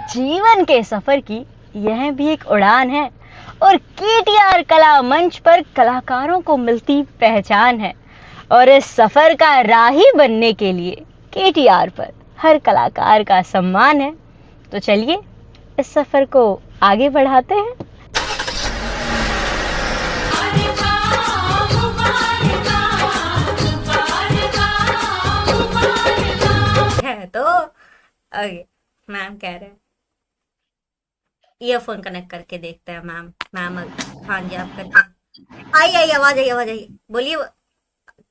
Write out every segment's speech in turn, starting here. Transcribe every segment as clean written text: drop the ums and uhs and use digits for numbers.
जीवन के सफर की यह भी एक उड़ान है और केटीआर कला मंच पर कलाकारों को मिलती पहचान है। और इस सफर का राही बनने के लिए केटीआर पर हर कलाकार का सम्मान है। तो चलिए इस सफर को आगे बढ़ाते हैं। तो मैम कह रहे हैं ईयरफोन कनेक्ट करके देखते हैं। मैम मैम हाँ जी, आप करके आई आवाज आई बोलिए,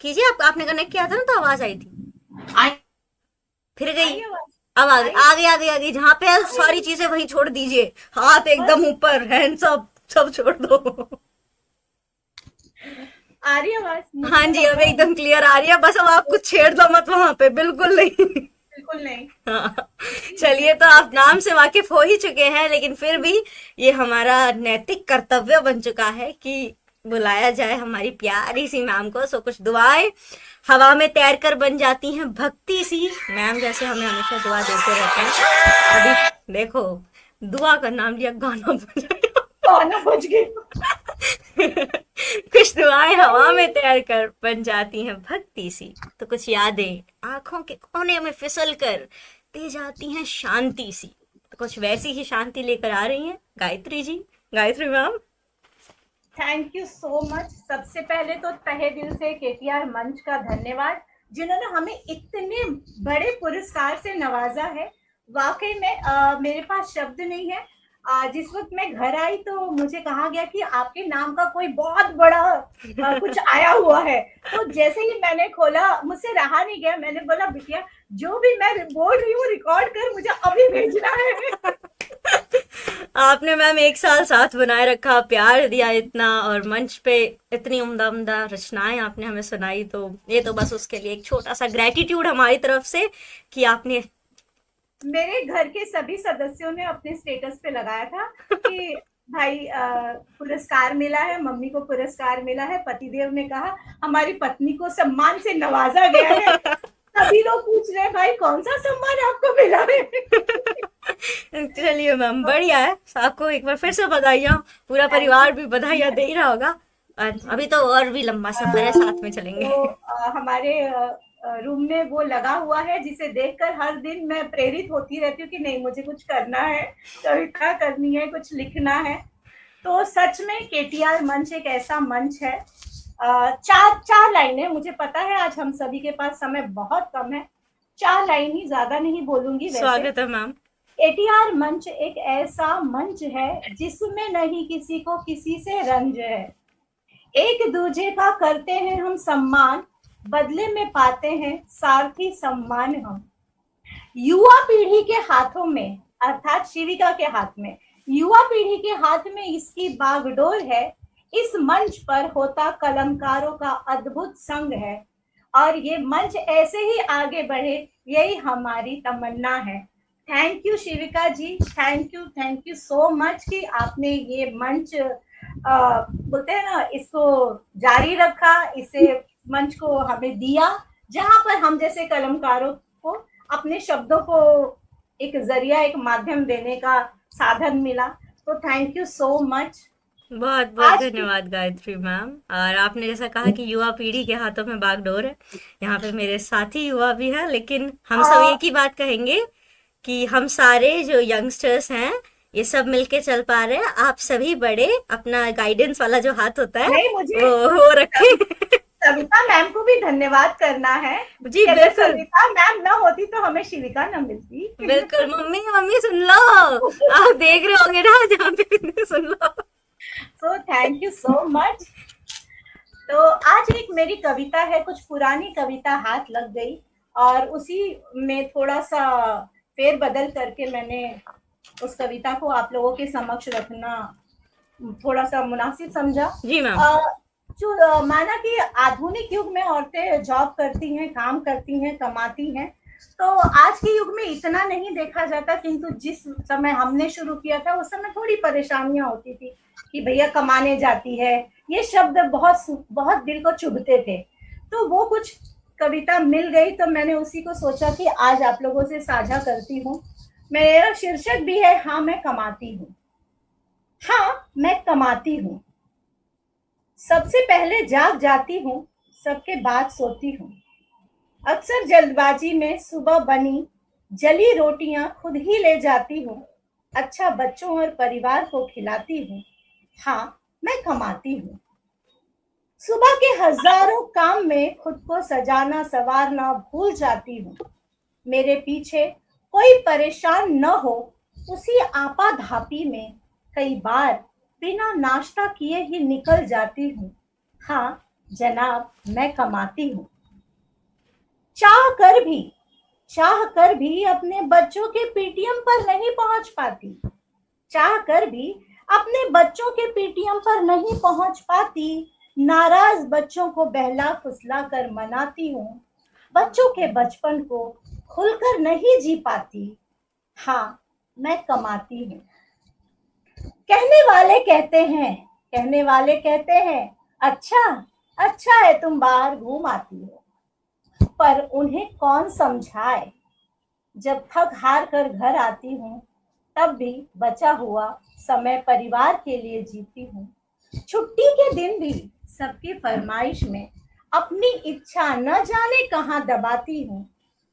कीजिए। आपने कनेक्ट किया था ना तो आवाज आई थी। आई फिर गई। अब आ गई जहाँ पे सारी चीजें वही छोड़ दीजिए, हाथ एकदम ऊपर, हैंड्स अप, सब छोड़ दो। आ रही आवाज? हाँ जी, अब एकदम क्लियर आ रही है। बस अब आप कुछ छेड़ दो मत वहां पे, बिल्कुल नहीं। बिल्कुल नहीं। हाँ, चलिए, तो आप नाम से वाकिफ हो ही चुके हैं, लेकिन फिर भी ये हमारा नैतिक कर्तव्य बन चुका है कि बुलाया जाए हमारी प्यारी सी मैम को। सो कुछ दुआएं हवा में तैर कर बन जाती हैं भक्ति सी। मैम जैसे हमें हमेशा दुआ देते रहते हैं। अभी देखो, दुआ का नाम लिया, गाना बज गया। कुछ दुआएं हवा में तैर कर बन जाती हैं भक्ति सी, तो कुछ यादें आंखों के कोने में फिसल कर दे जाती हैं शांति सी। तो कुछ वैसी ही शांति लेकर आ रही हैं Gayatri ji. Gayatri ma'am, thank you so much. सबसे पहले तो तहे दिल से केटीआर मंच का धन्यवाद, जिन्होंने हमें इतने बड़े पुरस्कार से नवाजा है। वाकई में मेरे पास शब्द नहीं है। जिस वक्त मैं घर आई तो मुझे कहा गया कि आपके नाम का कोई बहुत बड़ा कुछ आया हुआ है। तो जैसे ही मैंने खोला, मुझसे रहा नहीं गया, मैंने बोला बिटिया जो भी मैं बोल रही हूँ रिकॉर्ड कर, मुझे अभी भेजना है। आपने मैम 1 साल साथ बनाए रखा, प्यार दिया इतना, और मंच पे इतनी उम्दा उम्दा रचनाएं आपने हमें सुनाई। तो ये तो बस उसके लिए एक छोटा सा ग्रेटिट्यूड हमारी तरफ से कि आपने। मेरे घर के सभी सदस्यों ने अपने स्टेटस पे लगाया था कि भाई पुरस्कार मिला है, मम्मी को पुरस्कार मिला है, पतिदेव ने कहा हमारी पत्नी को सम्मान से नवाजा गया है। सभी लोग पूछ रहे हैं भाई कौन सा सम्मान आपको मिला है। चलिए मैम, बढ़िया है। आपको एक बार फिर से बधाइयाँ, पूरा परिवार भी बधाइयाँ दे ही रहा होगा। और अभी तो और भी लंबा सफर है, साथ में चलेंगे। तो हमारे रूम में वो लगा हुआ है, जिसे देखकर हर दिन मैं प्रेरित होती रहती हूँ कि नहीं मुझे कुछ करना है, कविता करनी है, कुछ लिखना है। तो सच में केटीआर मंच एक ऐसा मंच है। चार लाइनें, मुझे पता है आज हम सभी के पास समय बहुत कम है, 4 लाइन ही, ज्यादा नहीं बोलूंगी। स्वागत है मैम। केटीआर मंच एक ऐसा मंच है जिसमें नहीं किसी को किसी से रंज है। एक दूजे का करते हैं हम सम्मान, बदले में पाते हैं सारथी सम्मान। हम युवा पीढ़ी के हाथों में, अर्थात शिविका के हाथ में, युवा पीढ़ी के हाथ में इसकी बागडोर है। इस मंच पर होता कलमकारों का अद्भुत संग है, और ये मंच ऐसे ही आगे बढ़े, यही हमारी तमन्ना है। Thank you Shivika ji, thank you so much कि आपने ये मंच बोलते हैं ना, इसको जारी रखा, इसे मंच को हमें दिया, जहां पर हम जैसे कलमकारों को अपने शब्दों को एक जरिया, एक माध्यम देने का साधन मिला। तो थैंक यू सो मच। बहुत बहुत धन्यवाद गायत्री मैम। और आपने जैसा कहा कि युवा पीढ़ी के हाथों में बागडोर है, यहाँ पे मेरे साथी युवा भी है, लेकिन हम सब एक ही बात कहेंगे कि हम सारे जो यंगस्टर्स हैं ये सब मिलके चल पा रहे हैं। आप सभी बड़े अपना गाइडेंस वाला जो हाथ होता है वो रखें। सविता मैम को भी धन्यवाद करना है जी, बिल्कुल। सविता मैम ना होती तो हमें शिविका न मिलती। बिल्कुल। मम्मी सुन लो, आप देख रहे होंगे ना जहाँ पे, सुन लो। So thank you so much. तो आज एक मेरी कविता है, कुछ पुरानी कविता हाथ लग गई और उसी में थोड़ा सा फेर बदल करके मैंने उस कविता को आप लोगों के समक्ष रखना थोड़ा सा मुनासिब समझा। जी मैम। जो माना कि आधुनिक युग में औरतें जॉब करती हैं, काम करती हैं, कमाती हैं, तो आज के युग में इतना नहीं देखा जाता, किंतु जिस समय हमने शुरू किया था उस समय थोड़ी परेशानियां होती थी कि भैया कमाने जाती है, ये शब्द बहुत दिल को चुभते थे। तो वो कुछ कविता मिल गई तो मैंने उसी को सोचा कि आज आप लोगों से साझा करती हूँ। मेरा शीर्षक भी है हाँ मैं कमाती हूँ। हाँ मैं कमाती हूँ। सबसे पहले जाग जाती हूँ, सबके बाद सोती हूँ। अक्सर जल्दबाजी में सुबह बनी जली रोटियां खुद ही ले जाती हूँ। अच्छा बच्चों और परिवार को खिलाती हूँ। हाँ मैं कमाती हूँ। सुबह के हजारों काम में खुद को सजाना संवारना भूल जाती हूँ। मेरे पीछे कोई परेशान न हो, उसी आपाधापी में कई बार बिना नाश्ता किए ही निकल जाती हूँ। हाँ जनाब मैं कमाती हूँ। चाह कर भी चाह कर भी अपने बच्चों के पीटीएम पर नहीं पहुंच पाती। चाह कर भी अपने बच्चों के पीटीएम पर नहीं पहुंच पाती। नाराज बच्चों को बहला फुसला कर मनाती हूँ। बच्चों के बचपन को खुलकर नहीं जी पाती। हाँ मैं कमाती हूँ। कहने वाले कहते हैं अच्छा अच्छा है तुम बाहर घूम आती हो, पर उन्हें कौन समझाए। जब थक हार कर घर आती हूँ तब भी बचा हुआ समय परिवार के लिए जीती हूँ। छुट्टी के दिन भी सबकी फरमाइश में अपनी इच्छा न जाने कहाँ दबाती हूँ।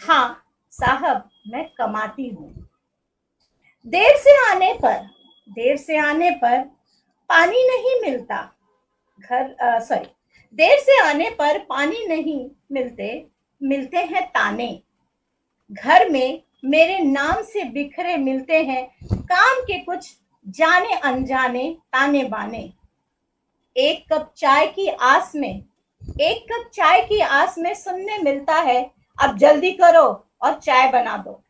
हाँ साहब मैं कमाती हूँ। देर से आने पर देर से आने पर पानी नहीं मिलता। देर से आने पर पानी नहीं मिलते हैं ताने। घर में मेरे नाम से बिखरे मिलते हैं काम के कुछ जाने अनजाने ताने बाने। एक कप चाय की आस में सुनने मिलता है अब जल्दी करो और चाय बना दो।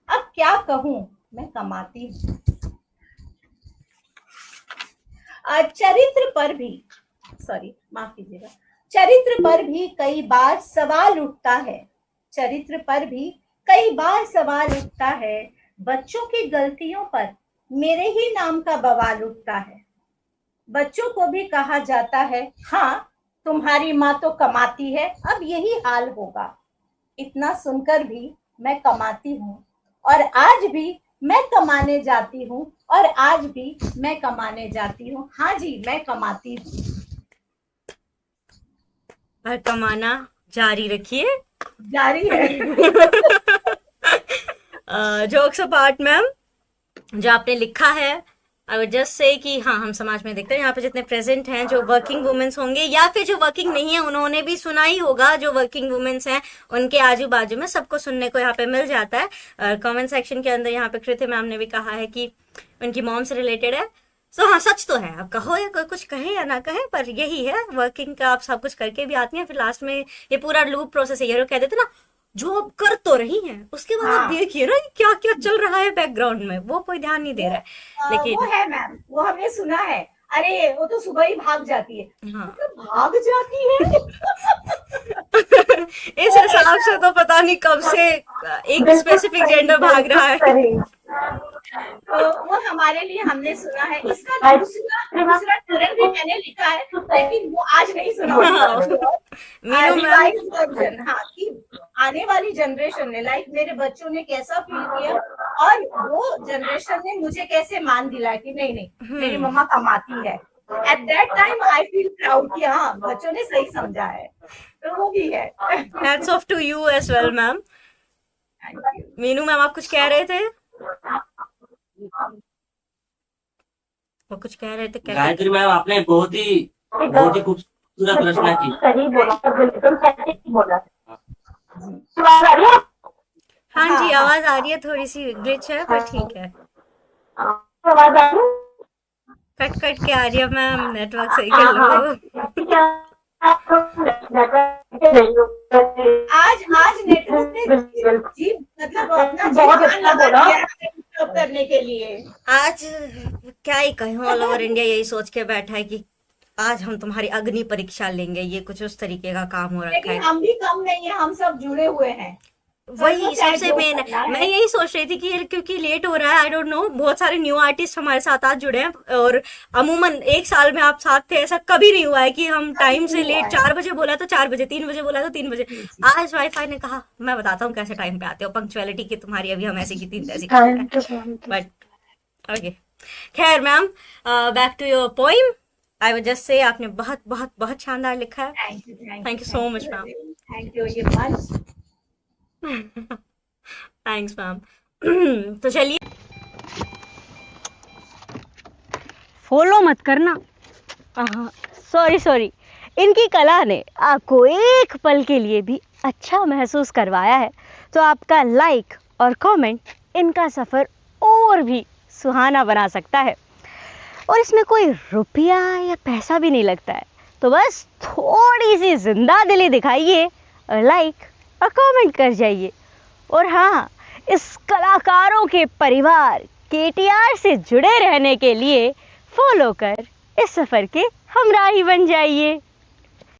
अब क्या कहूँ मैं कमाती हूँ। चरित्र पर भी कई बार सवाल उठता है। चरित्र पर भी कई बार सवाल उठता है। बच्चों की गलतियों पर मेरे ही नाम का बवाल उठता है। बच्चों को भी कहा जाता है हाँ तुम्हारी माँ तो कमाती है, अब यही हाल होगा। इतना सुनकर भी मैं कमाती हूँ और आज भी मैं कमाने जाती हूँ और आज भी मैं कमाने जाती हूँ। हाँ जी मैं कमाती हूँ। और कमाना जारी रखिए। जारी है। जोक्स अपार्ट मैम, जो आपने लिखा है आई वुड जस्ट से कि हाँ हम समाज में देखते हैं यहाँ पे जितने प्रेजेंट हैं जो वर्किंग वुमेन्स होंगे या फिर जो वर्किंग नहीं है उन्होंने भी सुना ही होगा। जो वर्किंग वुमेन्स हैं उनके आजू बाजू में सबको सुनने को यहाँ पे मिल जाता है। कमेंट सेक्शन के अंदर यहाँ पे कृति मैम ने भी कहा है कि उनकी मॉम से रिलेटेड है। सो हाँ सच तो है, आप कहो या कोई कुछ कहे या ना कहे पर यही है, वर्किंग का आप सब कुछ करके भी आती हैं फिर लास्ट में ये पूरा लूप प्रोसेस है। ये लोग कह देते ना जॉब कर तो रही हैं उसके बाद आप देखिए ना क्या क्या चल रहा है बैकग्राउंड में, वो कोई ध्यान नहीं दे रहा है। लेकिन वो है मैम, वो हमने सुना है। अरे वो तो सुबह ही भाग जाती है। हाँ मतलब भाग जाती है। इस हिसाब से तो पता नहीं कब से एक स्पेसिफिक जेंडर भाग रहा है। तो वो हमारे लिए हमने सुना है। इसका दूसरा टर्न भी मैंने लिखा है लेकिन वो आज नहीं सुना। हाँ कि आने वाली जनरेशन ने लाइक मेरे बच्चों ने कैसा फील किया और वो जनरेशन ने मुझे कैसे मान दिलाया कि नहीं मेरी मम्मा कमाती है। At that time I feel proud कि हाँ बच्चों ने सही समझा है। तो वो भी है। Hats off to you as well ma'am. Meenu ma'am आप कुछ कह रहे थे? वो कुछ कह रहे थे। गायत्री मैम आपने बहुत ही खूबसूरत रचना की। सही बोला। हाँ जी आवाज आ रही है, थोड़ी सी ग्लिच है पर ठीक है। आवाज आ रही है? कट कट के आ रही है मैम, नेटवर्क सही कर लो। आज नेटवर्क जी मतलब अपना जान लगा दिया करने के लिए। आज क्या ही कहें, ऑल ओवर इंडिया यही सोच के बैठा है कि आज हम तुम्हारी अग्नि परीक्षा लेंगे। ये कुछ उस तरीके का काम हो रखा है। लेकिन हम भी कम नहीं है, हम सब जुड़े हुए हैं। वही सबसे मेन है। मैं यही सोच रही थी कि यार क्योंकि लेट हो रहा है, आई डोंट नो, बहुत सारे न्यू आर्टिस्ट हमारे साथ आज जुड़े हैं और अमूमन एक साल में आप साथ थे, ऐसा कभी नहीं हुआ है कि हम टाइम से लेट, 4 बजे बोला तो 4 बजे, 3 बजे बोला तो 3 बजे। आज वाईफाई ने कहा मैं बताता हूँ कैसे टाइम पे आते हो, पंक्चुअलिटी की तुम्हारी अभी हम ऐसी की थी तैसी बट ओके। खैर ma'am, back to your poem, I would just say आपने बहुत बहुत बहुत शानदार लिखा है। Thank you so much ma'am. Thank you ये मंच। Thanks ma'am. तो चलिए, फॉलो मत करना। सॉरी, इनकी कला ने आपको एक पल के लिए भी अच्छा महसूस करवाया है तो आपका लाइक और कमेंट इनका सफ़र और भी सुहाना बना सकता है। और इसमें कोई रुपया या पैसा भी नहीं लगता है, तो बस थोड़ी सी जिंदा दिली दिखाइए और लाइक और कमेंट कर जाइए। और हाँ, इस कलाकारों के परिवार KTR से जुड़े रहने के लिए फॉलो कर इस सफ़र के हमराही बन जाइए।